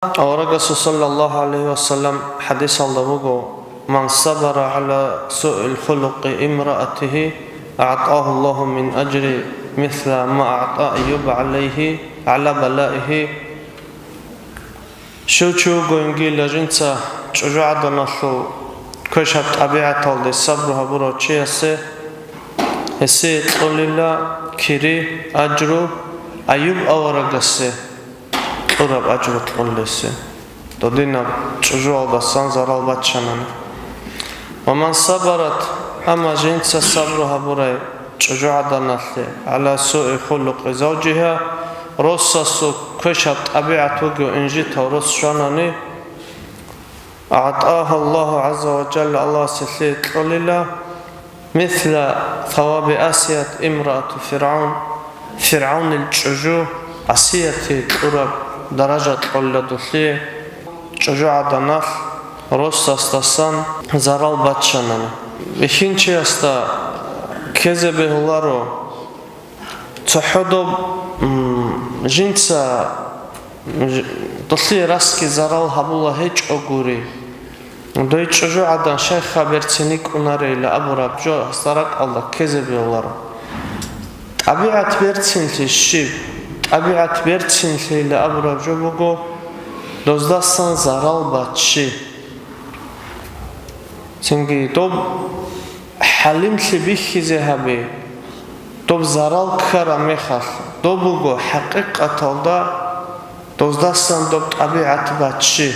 Rasul sallallahu aleyhi ve sellem hadis aldı bu. Man sabara ala su'il huluqi imraatihi a'tahu Allahu min ajri misla ma a'ta Eyyub aleyhi ala balaihi. Şu goyungi lajinca çujuada nasu köşat tabiat aldı sabruha buro çiyase esi qulilla kiri ajru Eyyub avaragase Urab ajru tqullese dodina çujualdasan zaral batşanan ومن صبرت أما جنس صبرها بري شجاعة نثلي على سوء خلق زوجها رصص كشت أبيعته إنجتها ورص شانني أعطاها الله عز وجل الله سثليت قليلا مثل ثواب آسية امرأة فرعون الججو آسية قرب درجة قلدثلي شجاعة نثل Rostastan zaral batşanan. İkinci yasta kezebehularo tsuhudo jinsa dosli raski zaral habula hiç oguri. Doy çocuğu adan şeyh haberçinik unarıyla aburabjo sarak Allah kezebehularo. Tabiat verçinli şib, tabiat verçinliyle aburabjo bugo dozdastan zaral batşi. Çünkü dob halimli bir zehabi, dob zaral karamehal, dobugo hakikat olda, dozdastan dob tabiat batşi.